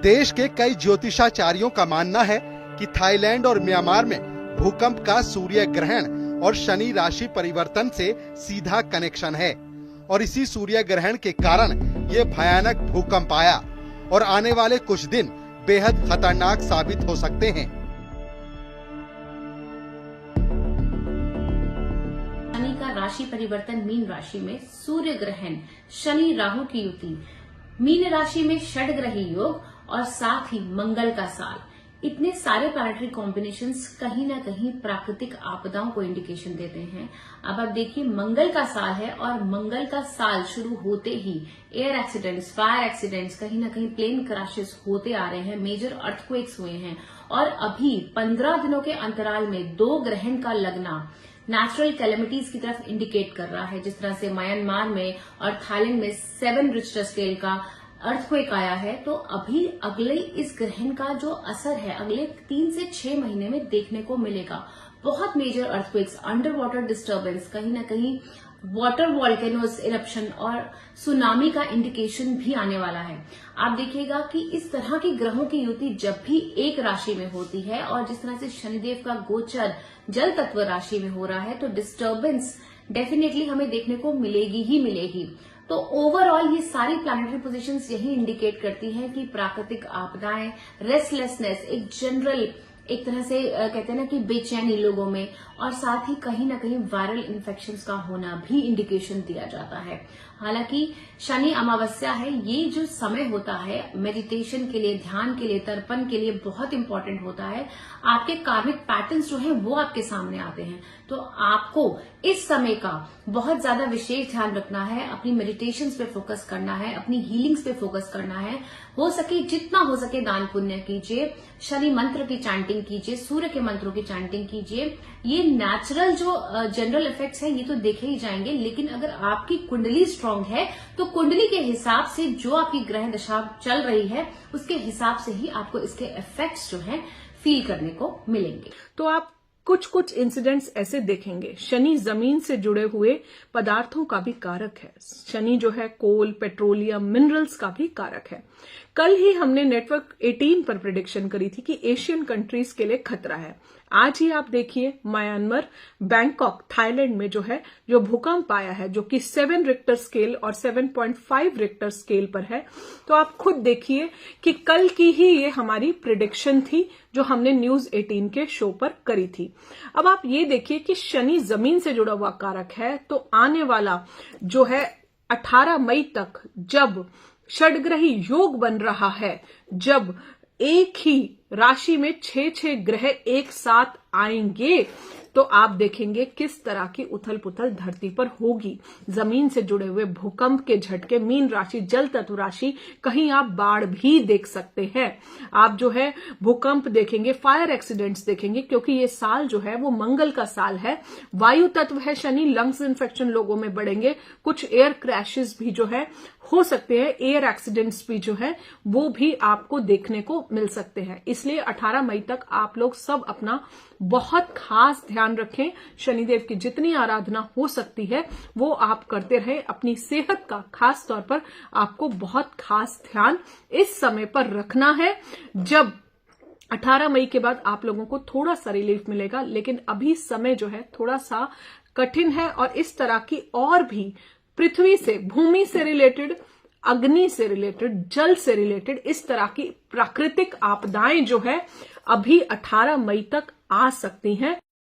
देश के कई ज्योतिषाचार्यों का मानना है कि थाईलैंड और म्यांमार में भूकंप का सूर्य ग्रहण और शनि राशि परिवर्तन से सीधा कनेक्शन है और इसी सूर्य ग्रहण के कारण ये भयानक भूकंप आया और आने वाले कुछ दिन बेहद खतरनाक साबित हो सकते हैं। शनि का राशि परिवर्तन मीन राशि में, सूर्य ग्रहण, शनि राहु की युति, मीन राशि में षडग्रही योग और साथ ही मंगल का साल, इतने सारे प्लैनेटरी कॉम्बिनेशंस कहीं ना कहीं प्राकृतिक आपदाओं को इंडिकेशन देते हैं। अब आप देखिए, मंगल का साल है और मंगल का साल शुरू होते ही एयर एक्सीडेंट्स, फायर एक्सीडेंट्स, कहीं ना कहीं प्लेन क्रैशेस होते आ रहे हैं, मेजर अर्थक्वेक्स हुए हैं और अभी 15 दिनों के अंतराल में 2 ग्रहण का लगना नेचुरल कैलेमिटीज की तरफ इंडिकेट कर रहा है। जिस तरह से म्यांमार में और थाईलैंड में 7 रिक्टर स्केल का अर्थक्वेक आया है, तो अभी अगले इस ग्रहण का जो असर है अगले 3 से 6 महीने में देखने को मिलेगा। बहुत major earthquakes, under water disturbance, कहीं ना कहीं वाटर वॉल्केनोस इरप्शन और सुनामी का इंडिकेशन भी आने वाला है। आप देखिएगा कि इस तरह की ग्रहों की युति जब भी एक राशि में होती है और जिस तरह से शनिदेव का गोचर जल तत्व राशि में हो रहा है, तो डिस्टर्बेंस डेफिनेटली हमें देखने को मिलेगी ही मिलेगी। तो ओवरऑल ये सारी प्लैनेटरी पोजीशंस यही इंडिकेट करती हैं कि प्राकृतिक आपदाएं, रेस्टलेसनेस, एक जनरल एक तरह से कहते हैं ना कि बेचैनी लोगों में, और साथ ही कहीं ना कहीं वायरल इन्फेक्शंस का होना भी इंडिकेशन दिया जाता है। हालांकि शनि अमावस्या है, ये जो समय होता है मेडिटेशन के लिए, ध्यान के लिए, तर्पण के लिए बहुत इंपॉर्टेंट होता है। आपके कार्मिक पैटर्न्स जो हैं वो आपके सामने आते हैं, तो आपको इस समय का बहुत ज्यादा विशेष ध्यान रखना है, अपनी मेडिटेशंस पे फोकस करना है, अपनी हीलिंग्स पे फोकस करना है। हो सके जितना हो सके दान पुण्य कीजिए, शनि मंत्र की चैंटिंग कीजिए, सूर्य के मंत्रों की चैंटिंग कीजिए। ये नेचुरल जो जनरल इफेक्ट्स हैं ये तो देखे ही जाएंगे, लेकिन अगर आपकी कुंडली स्ट्रांग है तो कुंडली के हिसाब से जो आपकी ग्रह दशा चल रही है उसके हिसाब से ही आपको इसके इफेक्ट्स जो हैं फील करने को मिलेंगे। तो आप कुछ इंसिडेंट्स ऐसे देखेंगे। शनि जमीन से जुड़े हुए पदार्थों का भी कारक है। शनि जो है कोल, पेट्रोलियम, मिनरल्स का भी कारक है। कल ही हमने नेटवर्क 18 पर प्रेडिक्शन करी थी कि एशियन कंट्रीज के लिए खतरा है। आज ही आप देखिए म्यांमार, बैंकॉक, थाईलैंड में जो भूकंप आया है, जो कि 7 रिक्टर स्केल और 7.5 रिक्टर स्केल पर है। तो आप खुद देखिए कि कल की ही ये हमारी प्रेडिक्शन थी जो हमने न्यूज 18 के शो पर करी थी। अब आप ये देखिए कि शनि जमीन से जुड़ा हुआ कारक है, तो आने वाला जो है 18 मई तक जब षडग्रही योग बन रहा है, जब एक ही राशि में 6 ग्रह एक साथ आएंगे, तो आप देखेंगे किस तरह की उथल पुथल धरती पर होगी। जमीन से जुड़े हुए भूकंप के झटके, मीन राशि, जल तत्व राशि, कहीं आप बाढ़ भी देख सकते हैं। आप भूकंप देखेंगे, फायर एक्सीडेंट्स देखेंगे, क्योंकि ये साल जो है वो मंगल का साल है। वायु तत्व है शनि, लंग्स इन्फेक्शन लोगों में बढ़ेंगे, कुछ एयर क्रैशेस भी हो सकते हैं, एयर एक्सीडेंट्स भी वो भी आपको देखने को मिल सकते हैं। इसलिए 18 मई तक आप लोग सब अपना बहुत खास ध्यान रखें। शनिदेव की जितनी आराधना हो सकती है वो आप करते रहे। अपनी सेहत का खास तौर पर आपको बहुत खास ध्यान इस समय पर रखना है, जब 18 मई के बाद आप लोगों को थोड़ा सा रिलीफ मिलेगा। लेकिन अभी समय थोड़ा सा कठिन है और इस तरह की और भी पृथ्वी से, भूमि से रिलेटेड, अग्नि से रिलेटेड, जल से रिलेटेड इस तरह की प्राकृतिक आपदाएं अभी 18 मई तक आ सकती हैं।